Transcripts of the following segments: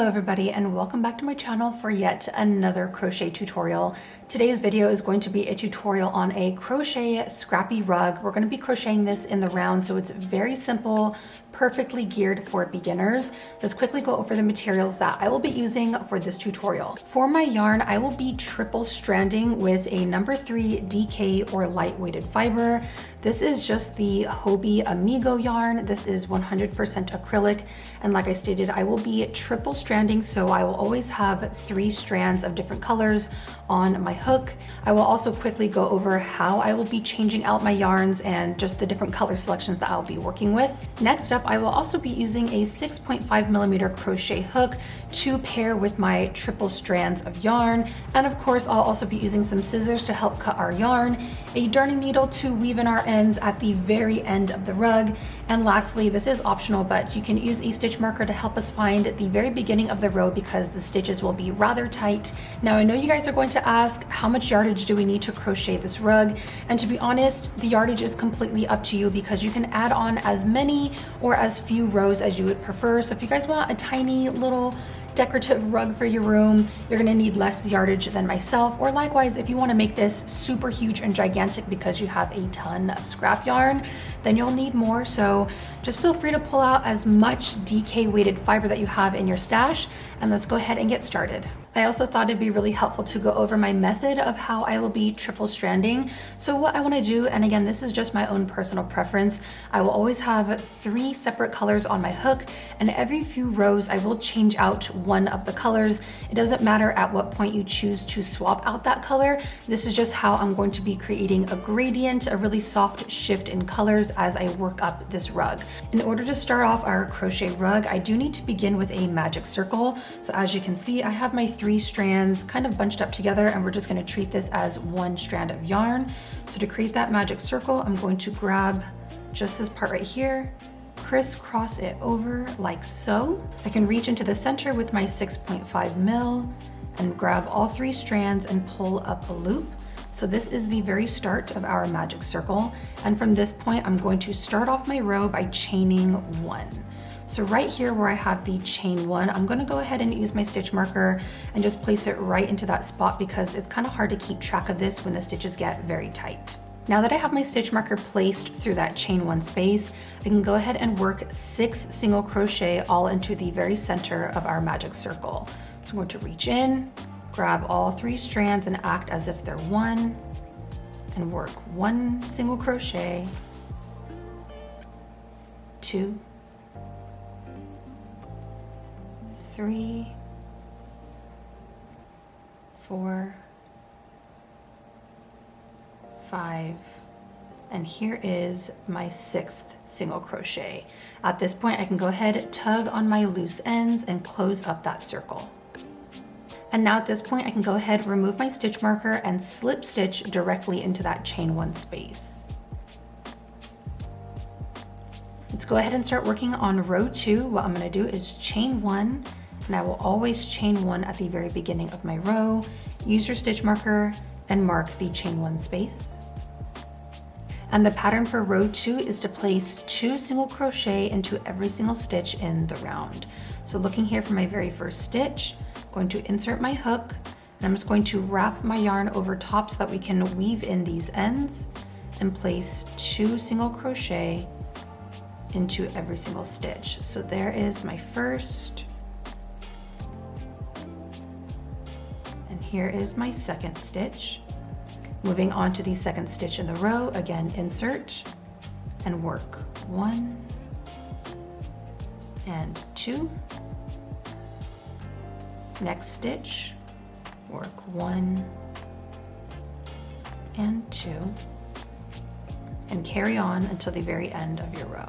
Hello everybody and welcome back to my channel for yet another crochet tutorial. Today's video is going to be a tutorial on a crochet scrappy rug. We're going to be crocheting this in the round, so it's very simple, perfectly geared for beginners. Let's quickly go over the materials that I will be using for this tutorial. For my yarn, I will be triple stranding with a number 3 DK or lightweighted fiber. This is just the Hobie Amigo yarn. This is 100% acrylic, and like I stated, I will be triple stranding, so I will always have 3 strands of different colors on my hook. I will also quickly go over how I will be changing out my yarns and just the different color selections that I'll be working with. Next up, I will also be using a 6.5mm crochet hook to pair with my triple strands of yarn. And of course, I'll also be using some scissors to help cut our yarn, a darning needle to weave in our ends at the very end of the rug. And lastly, this is optional, but you can use a stitch marker to help us find the very beginning of the row because the stitches will be rather tight. Now, I know you guys are going to ask, how much yardage do we need to crochet this rug? And to be honest, the yardage is completely up to you because you can add on as many or as few rows as you would prefer. So if you guys want a tiny little decorative rug for your room, you're gonna need less yardage than myself. Or likewise, if you wanna make this super huge and gigantic because you have a ton of scrap yarn, then you'll need more. So just feel free to pull out as much DK weighted fiber that you have in your stash, and let's go ahead and get started. I also thought it'd be really helpful to go over my method of how I will be triple stranding. So what I want to do, and again, this is just my own personal preference, I will always have 3 separate colors on my hook, and every few rows I will change out one of the colors. It doesn't matter at what point you choose to swap out that color. This is just how I'm going to be creating a gradient, a really soft shift in colors as I work up this rug. In order to start off our crochet rug, I do need to begin with a magic circle. So as you can see, I have my 3 strands kind of bunched up together, and we're just going to treat this as one strand of yarn. So to create that magic circle, I'm going to grab just this part right here, crisscross it over like so. I can reach into the center with my 6.5mm and grab all 3 strands and pull up a loop. So this is the very start of our magic circle. And from this point, I'm going to start off my row by chaining 1. So right here where I have the chain 1, I'm going to go ahead and use my stitch marker and just place it right into that spot because it's kind of hard to keep track of this when the stitches get very tight. Now that I have my stitch marker placed through that chain 1 space, I can go ahead and work 6 single crochet all into the very center of our magic circle. So I'm going to reach in, grab all 3 strands and act as if they're one, and work 1 single crochet, 2, 3, 4, 5, and here is my 6th single crochet. At this point, I can go ahead, tug on my loose ends and close up that circle. And now at this point, I can go ahead, remove my stitch marker and slip stitch directly into that chain 1 space. Let's go ahead and start working on row 2. What I'm going to do is chain 1, and I will always chain 1 at the very beginning of my row. Use your stitch marker and mark the chain 1 space. And the pattern for row 2 is to place 2 single crochet into every single stitch in the round. So looking here for my very first stitch, I'm going to insert my hook, and I'm just going to wrap my yarn over top so that we can weave in these ends and place 2 single crochet into every single stitch. So there is my first, and here is my second stitch. Moving on to the second stitch in the row, again insert and work 1 and 2. Next stitch, work 1 and 2, and carry on until the very end of your row.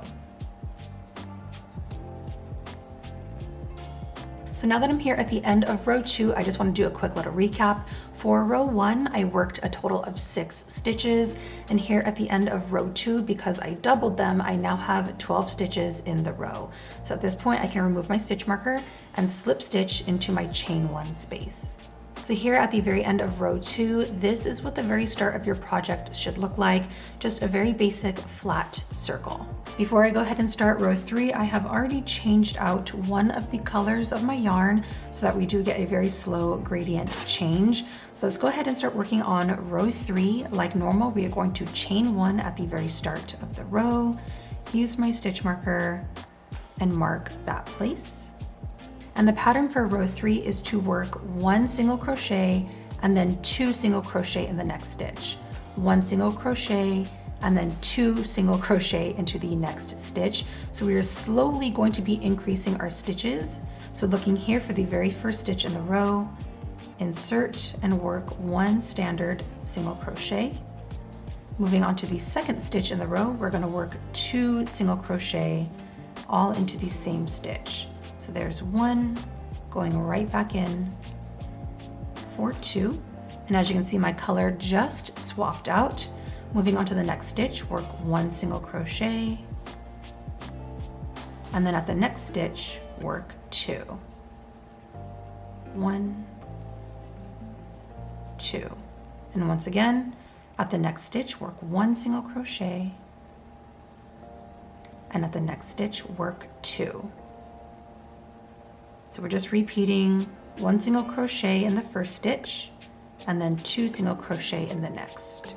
So now that I'm here at the end of row 2, I just want to do a quick little recap. For row 1, I worked a total of 6 stitches, and here at the end of row 2, because I doubled them, I now have 12 stitches in the row. So at this point, I can remove my stitch marker and slip stitch into my chain 1 space. So here at the very end of row 2, this is what the very start of your project should look like, just a very basic flat circle. Before I go ahead and start row 3, I have already changed out one of the colors of my yarn so that we do get a very slow gradient change. So let's go ahead and start working on row 3. Like normal, we are going to chain 1 at the very start of the row, use my stitch marker and mark that place. And the pattern for row 3 is to work 1 single crochet and then 2 single crochet in the next stitch. 1 single crochet and then 2 single crochet into the next stitch. So we are slowly going to be increasing our stitches. So looking here for the very first stitch in the row, insert and work 1 standard single crochet. Moving on to the second stitch in the row, we're going to work 2 single crochet all into the same stitch. So there's 1, going right back in for 2. And as you can see, my color just swapped out. Moving on to the next stitch, work 1 single crochet. And then at the next stitch, work 2. 1, 2. And once again, at the next stitch, work 1 single crochet. And at the next stitch, work 2. So we're just repeating 1 single crochet in the first stitch and then 2 single crochet in the next,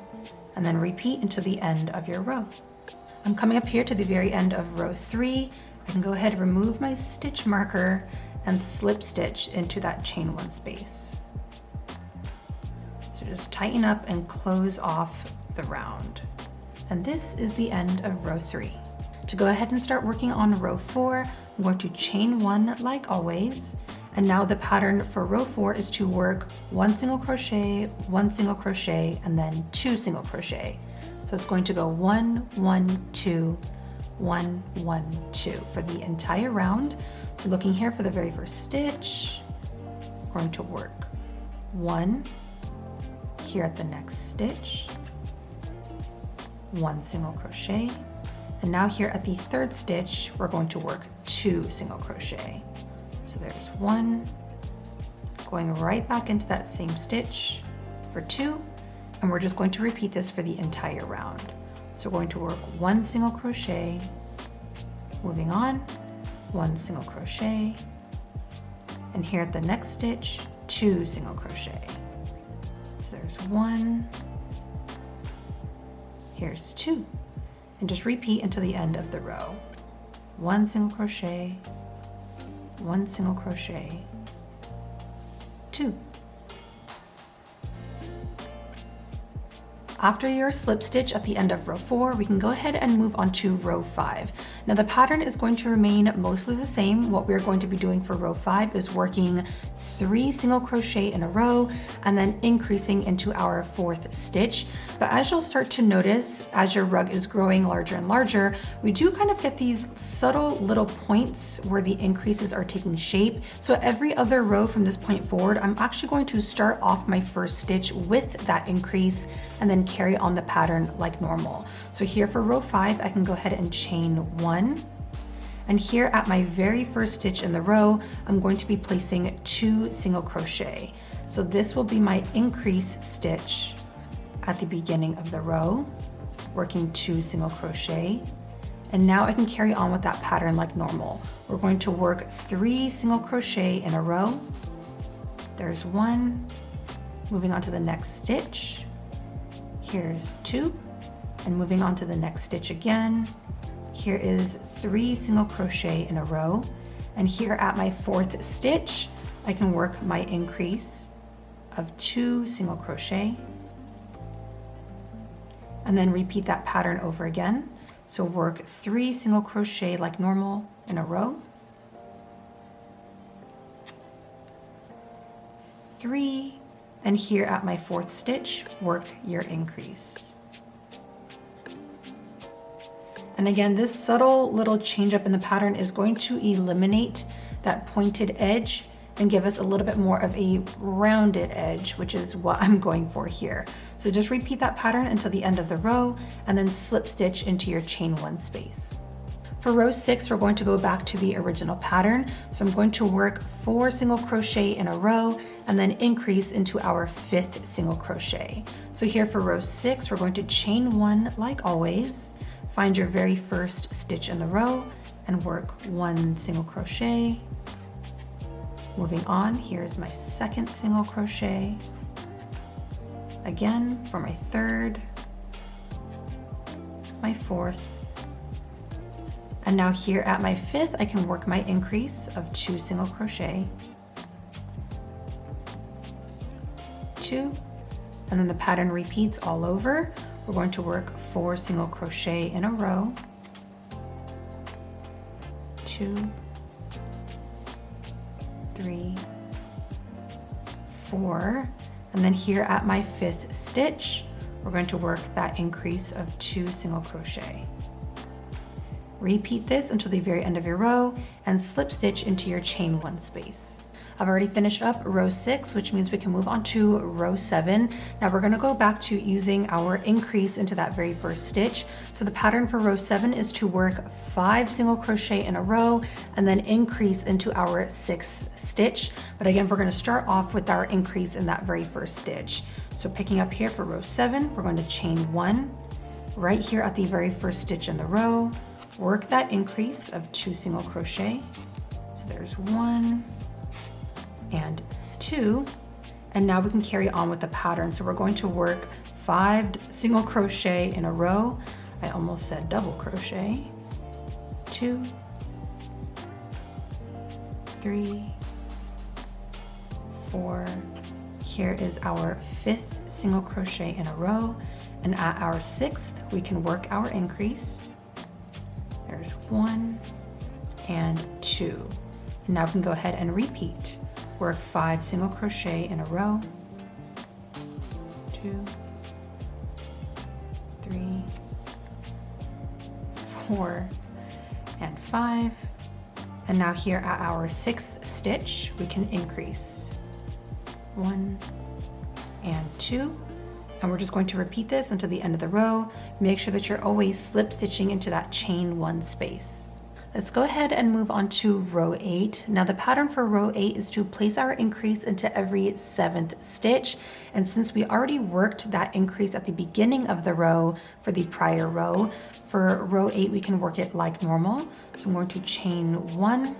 and then repeat until the end of your row. I'm coming up here to the very end of row 3. I can go ahead and remove my stitch marker and slip stitch into that chain 1 space. So just tighten up and close off the round. And this is the end of row 3. To go ahead and start working on row 4, I'm going to chain 1 like always. And now the pattern for row 4 is to work 1 single crochet, 1 single crochet, and then 2 single crochet. So it's going to go 1, 1, 2, 1, 1, 2 for the entire round. So looking here for the very first stitch, we're going to work 1 here at the next stitch, 1 single crochet. And now here at the third stitch, we're going to work 2 single crochet. So there's 1, going right back into that same stitch for 2, and we're just going to repeat this for the entire round. So we're going to work 1 single crochet, moving on, 1 single crochet, and here at the next stitch, 2 single crochet. So there's 1, here's 2. And just repeat until the end of the row. 1 single crochet, 1 single crochet, 2. After your slip stitch at the end of row 4, we can go ahead and move on to row 5. Now the pattern is going to remain mostly the same. What we're going to be doing for row 5 is working 3 single crochet in a row and then increasing into our 4th stitch. But as you'll start to notice, as your rug is growing larger and larger, we do kind of get these subtle little points where the increases are taking shape. So every other row from this point forward, I'm actually going to start off my first stitch with that increase and then carry on the pattern like normal. So here for row 5, I can go ahead and chain 1. And here at my very first stitch in the row, I'm going to be placing 2 single crochet. So this will be my increase stitch at the beginning of the row, working 2 single crochet. And now I can carry on with that pattern like normal. We're going to work 3 single crochet in a row. There's 1, moving on to the next stitch. Here's 2, and moving on to the next stitch again. Here is 3 single crochet in a row, and here at my 4th stitch, I can work my increase of 2 single crochet, and then repeat that pattern over again. So work 3 single crochet like normal in a row, 3, and here at my 4th stitch, work your increase. And again, this subtle little change up in the pattern is going to eliminate that pointed edge and give us a little bit more of a rounded edge, which is what I'm going for here. So just repeat that pattern until the end of the row and then slip stitch into your chain 1 space. For row 6, we're going to go back to the original pattern. So I'm going to work 4 single crochet in a row and then increase into our 5th single crochet. So here for row 6, we're going to chain 1 like always, find your very first stitch in the row and work 1 single crochet. Moving on, here's my 2nd single crochet. Again, for my 3rd, my 4th, and now here at my 5th, I can work my increase of 2 single crochet, 2, and then the pattern repeats all over. We're going to work 4 single crochet in a row, 2, 3, 4, and then here at my 5th stitch, we're going to work that increase of 2 single crochet. Repeat this until the very end of your row and slip stitch into your chain 1 space. I've already finished up row 6, which means we can move on to row 7. Now we're gonna go back to using our increase into that very first stitch. So the pattern for row 7 is to work 5 single crochet in a row and then increase into our 6th stitch. But again, we're gonna start off with our increase in that very first stitch. So picking up here for row 7, we're going to chain 1, right here at the very first stitch in the row, work that increase of 2 single crochet. So there's 1, and 2, and now we can carry on with the pattern. So we're going to work 5 single crochet in a row. I almost said double crochet. 2, 3, 4. Here is our 5th single crochet in a row, and at our 6th we can work our increase. There's 1 and 2. And now we can go ahead and repeat. Work 5 single crochet in a row, 2, 3, 4, and 5. And now here at our 6th stitch, we can increase 1 and 2. And we're just going to repeat this until the end of the row. Make sure that you're always slip stitching into that chain 1 space. Let's go ahead and move on to row 8. Now the pattern for row 8 is to place our increase into every 7th stitch. And since we already worked that increase at the beginning of the row for the prior row, for row 8 we can work it like normal. So I'm going to chain 1,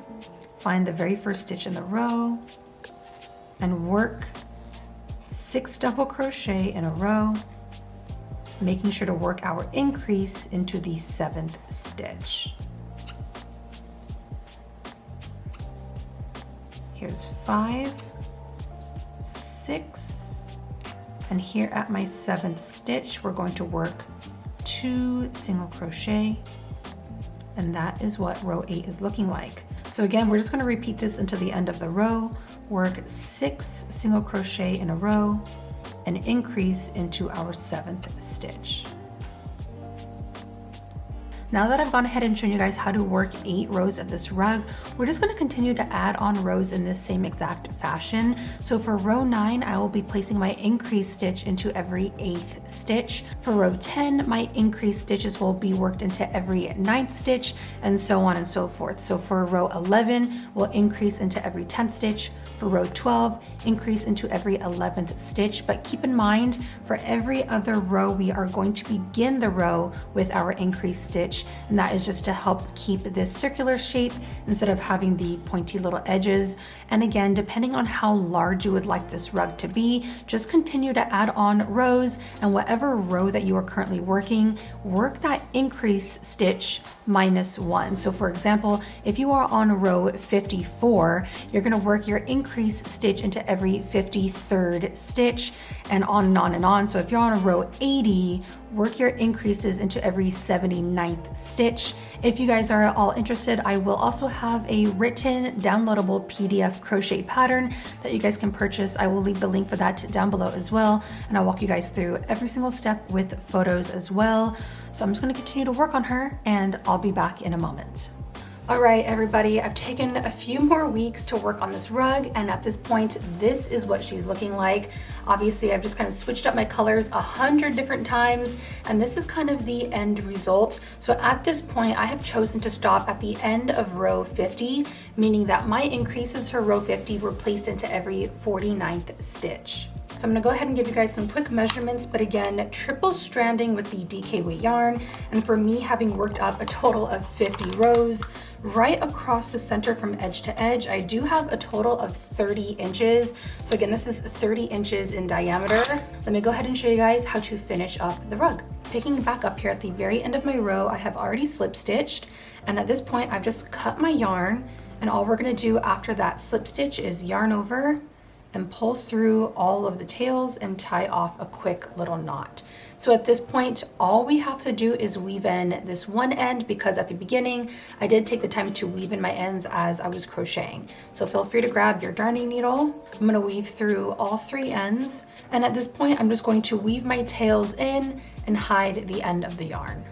find the very first stitch in the row, and work 6 double crochet in a row, making sure to work our increase into the 7th stitch. Here's 5, 6, and here at my 7th stitch, we're going to work 2 single crochet, and that is what row 8 is looking like. So again, we're just going to repeat this until the end of the row, work 6 single crochet in a row, and increase into our 7th stitch. Now that I've gone ahead and shown you guys how to work 8 rows of this rug, we're just going to continue to add on rows in this same exact fashion. So for row 9, I will be placing my increase stitch into every 8th stitch. For row 10, my increase stitches will be worked into every 9th stitch, and so on and so forth. So for row 11, we'll increase into every 10th stitch. For row 12, increase into every 11th stitch. But keep in mind, for every other row, we are going to begin the row with our increase stitch, and that is just to help keep this circular shape instead of having the pointy little edges. And again, depending on how large you would like this rug to be, just continue to add on rows, and whatever row that you are currently working, work that increase stitch -1. So for example, if you are on row 54, you're going to work your increase stitch into every 53rd stitch, and on and on and on. So if you're on row 80, work your increases into every 79th stitch. If you guys are all interested, I will also have a written downloadable PDF crochet pattern that you guys can purchase. I will leave the link for that down below as well, and I'll walk you guys through every single step with photos as well. So I'm just going to continue to work on her, and I'll be back in a moment. All right, everybody, I've taken a few more weeks to work on this rug, and at this point, this is what she's looking like. Obviously, I've just kind of switched up my colors 100 different times, and this is kind of the end result. So at this point, I have chosen to stop at the end of row 50, meaning that my increases for row 50 were placed into every 49th stitch. So I'm gonna go ahead and give you guys some quick measurements, but again, triple stranding with the DK weight yarn. And for me, having worked up a total of 50 rows, right across the center from edge to edge, I do have a total of 30 inches. So again, this is 30 inches in diameter. Let me go ahead and show you guys how to finish up the rug. Picking back up here at the very end of my row, I have already slip stitched. And at this point, I've just cut my yarn. And all we're gonna do after that slip stitch is yarn over and pull through all of the tails and tie off a quick little knot. So at this point, all we have to do is weave in this one end, because at the beginning, I did take the time to weave in my ends as I was crocheting. So feel free to grab your darning needle. I'm gonna weave through all 3 ends. And at this point, I'm just going to weave my tails in and hide the end of the yarn.